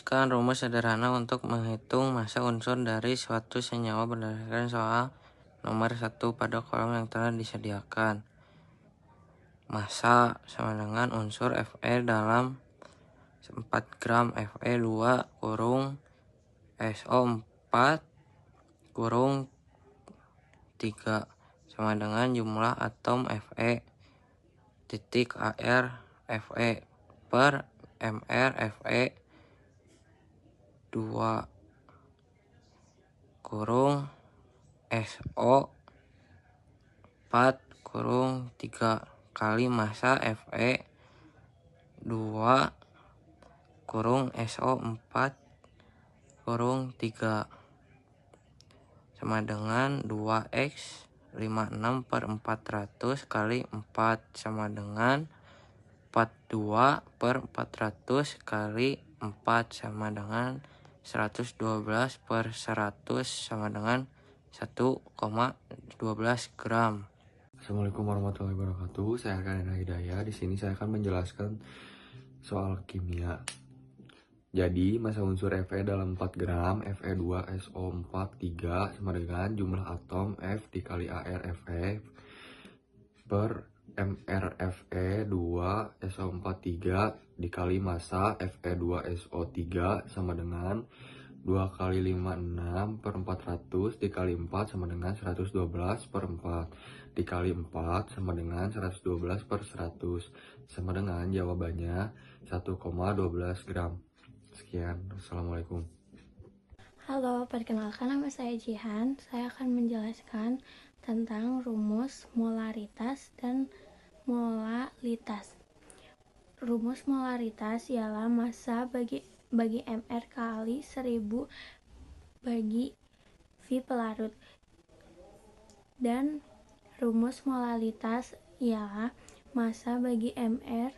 Tuliskan rumus sederhana untuk menghitung massa unsur dari suatu senyawa berdasarkan soal nomor 1 pada kolom yang telah disediakan. Massa sama dengan unsur Fe dalam 4 gram Fe2 kurung SO4 kurung 3 sama dengan jumlah atom Fe titik AR Fe per mR Fe 2 kurung SO 4 kurung 3 kali massa Fe 2 kurung SO 4 kurung 3 sama dengan 2X 56 per 400 kali 4 sama dengan 42 per 400 kali 4 sama dengan 112 per 100 sama dengan 1,12 gram. Assalamualaikum warahmatullahi wabarakatuh. Saya akan Hidayah. Di sini saya akan menjelaskan soal kimia. Jadi, massa unsur Fe dalam 4 gram Fe2SO4 3 sama dengan jumlah atom F dikali AR Fe per mR Fe2SO4 3 dikali massa Fe2SO3 sama dengan 2 kali 56 per 400 dikali 4 sama dengan 112 per 4 dikali 4 sama dengan 112 per 100 sama dengan jawabannya 1,12 gram. Sekian, Assalamualaikum. Halo, perkenalkan nama saya Jihan. Saya akan menjelaskan tentang rumus molaritas dan molalitas. Rumus molaritas ialah massa bagi mR kali 1000 bagi V pelarut. Dan rumus molalitas ialah massa bagi mR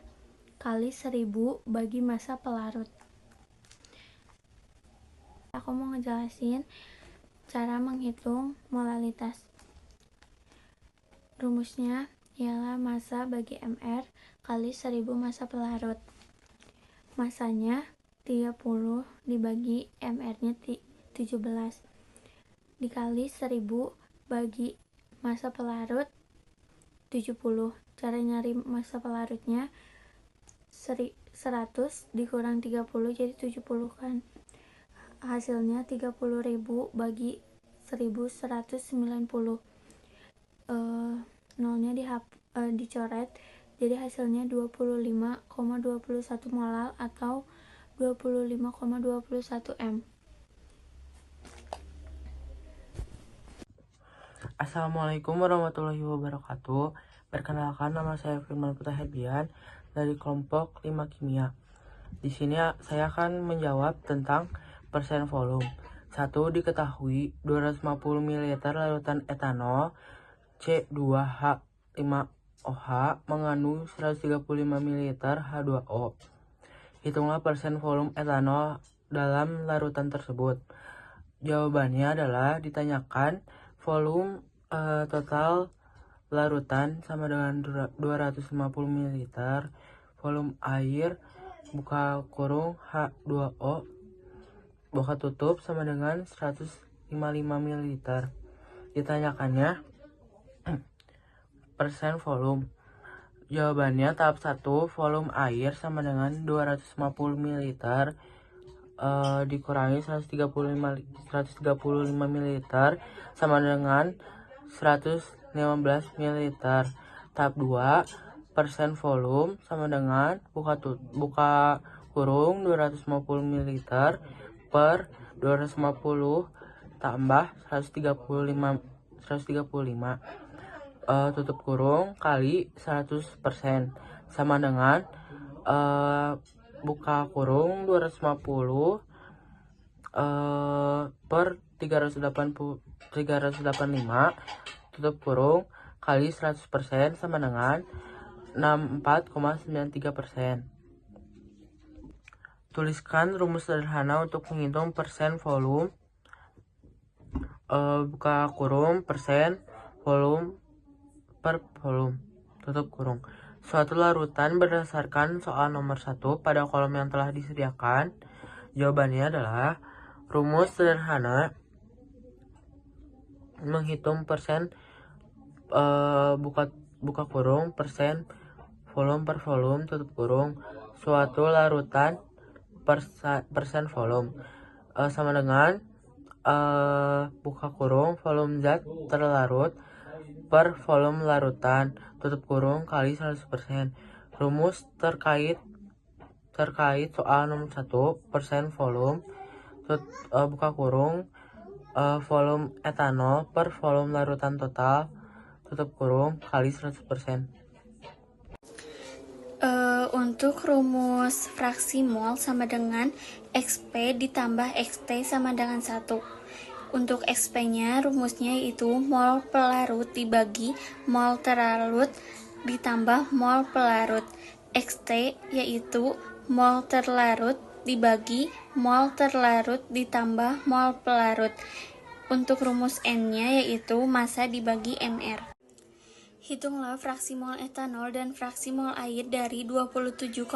kali 1000 bagi massa pelarut. Aku mau ngejelasin cara menghitung molalitas. Rumusnya ialah massa bagi mR kali 1000 massa pelarut. Massanya 30 dibagi mR-nya 17 dikali 1000 bagi massa pelarut 70. Cara nyari massa pelarutnya 100 dikurang 30 jadi 70 kan. Hasilnya 30.000 bagi 1190. Nolnya dicoret, jadi hasilnya 25,21 molal atau 25,21 M. Assalamualaikum warahmatullahi wabarakatuh. Perkenalkan, nama saya Firman Putra Herdian dari kelompok 5 kimia. Di sini saya akan menjawab tentang persen volume. 1. Diketahui 250 ml larutan etanol C2H5OH mengandung 135 ml H2O. Hitunglah persen volume etanol dalam larutan tersebut. Jawabannya adalah ditanyakan volume total larutan sama dengan 250 ml, volume air buka kurung H2O buka tutup sama dengan 155 ml. Ditanyakannya persen volume. Jawabannya tahap 1, volume air sama dengan 250 ml dikurangi 135 ml sama dengan 115 ml. Tahap 2, persen volume sama dengan buka kurung 250 ml per 250 tambah 135 tutup kurung kali 100% sama dengan buka kurung 250 per 385 tutup kurung kali 100% sama dengan 64,93%. Tuliskan rumus sederhana untuk menghitung persen volume. Buka kurung persen volume per volume tutup kurung. Suatu larutan berdasarkan soal nomor 1 pada kolom yang telah disediakan. Jawabannya adalah rumus sederhana menghitung persen buka kurung persen volume per volume tutup kurung suatu larutan persen volume sama dengan buka kurung volume zat terlarut per volume larutan tutup kurung kali 100%. Rumus terkait soal nomor 1 persen volume buka kurung volume etanol per volume larutan total tutup kurung kali 100%. Untuk rumus fraksi mol sama dengan XP ditambah XT sama dengan 1. Untuk XP-nya rumusnya yaitu mol pelarut dibagi mol terlarut ditambah mol pelarut. XT yaitu mol terlarut dibagi mol terlarut ditambah mol pelarut. Untuk rumus N-nya yaitu massa dibagi MR. Hitunglah fraksi mol etanol dan fraksi mol air dari 27,6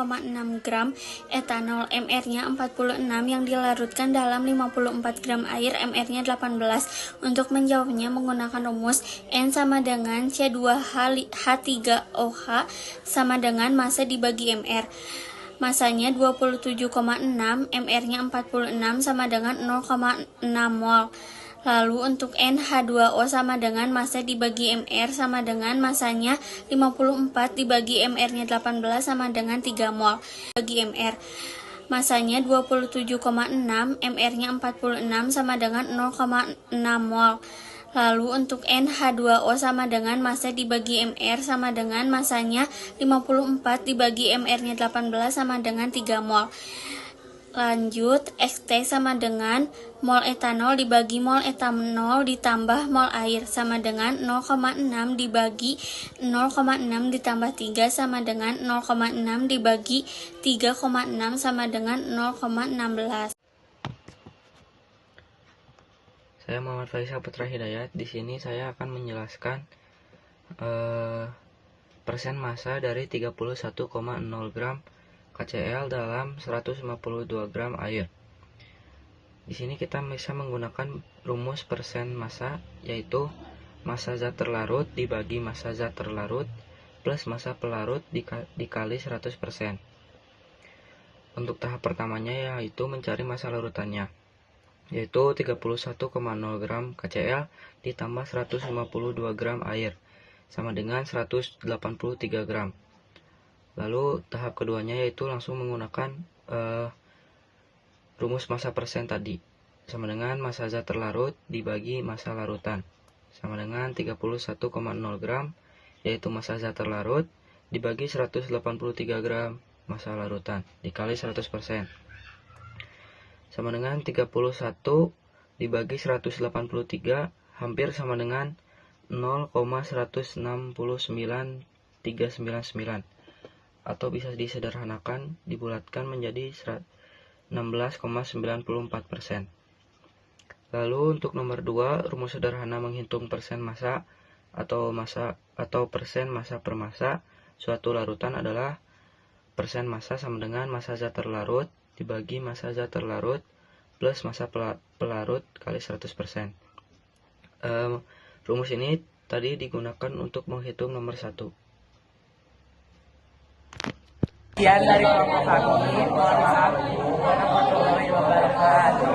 gram etanol, MR-nya 46 yang dilarutkan dalam 54 gram air, MR-nya 18. Untuk menjawabnya menggunakan rumus N sama dengan C2H3OH sama dengan massa dibagi MR. Masanya 27,6, MR-nya 46 sama dengan 0,6 mol. Lalu untuk NH2O sama dengan massa dibagi MR sama dengan massanya 54 dibagi MR-nya 18 sama dengan 3 mol. Bagi MR, massanya 27,6, MR-nya 46 sama dengan 0,6 mol. Lalu untuk NH2O sama dengan massa dibagi MR sama dengan massanya 54 dibagi MR-nya 18 sama dengan 3 mol. Lanjut, XT sama dengan mol etanol dibagi mol etanol ditambah mol air sama dengan 0,6 dibagi 0,6 ditambah 3 sama dengan 0,6 dibagi 3,6 sama dengan 0,16. Saya Muhammad Faisal Putra Hidayat. Di sini saya akan menjelaskan persen massa dari 31,0 gram KCl dalam 152 gram air. Di sini kita bisa menggunakan rumus persen massa, yaitu massa zat terlarut dibagi massa zat terlarut plus massa pelarut dikali 100%. Untuk tahap pertamanya yaitu mencari massa larutannya, yaitu 31,0 gram KCl ditambah 152 gram air sama dengan 183 gram. Lalu tahap keduanya yaitu langsung menggunakan rumus massa persen tadi, sama dengan massa zat terlarut dibagi massa larutan, sama dengan 31,0 gram, yaitu massa zat terlarut dibagi 183 gram massa larutan dikali 100%, sama dengan 31 dibagi 183 hampir sama dengan 0,169399, atau bisa disederhanakan dibulatkan menjadi 16,94%. Lalu untuk nomor 2, rumus sederhana menghitung persen massa atau persen massa per massa suatu larutan adalah persen massa sama dengan massa zat terlarut dibagi massa zat terlarut plus massa pelarut kali 100%. Rumus ini tadi digunakan untuk menghitung nomor 1. Sekian dari kelompok kami, mohon maaf warahmatullahi wabarakatuh.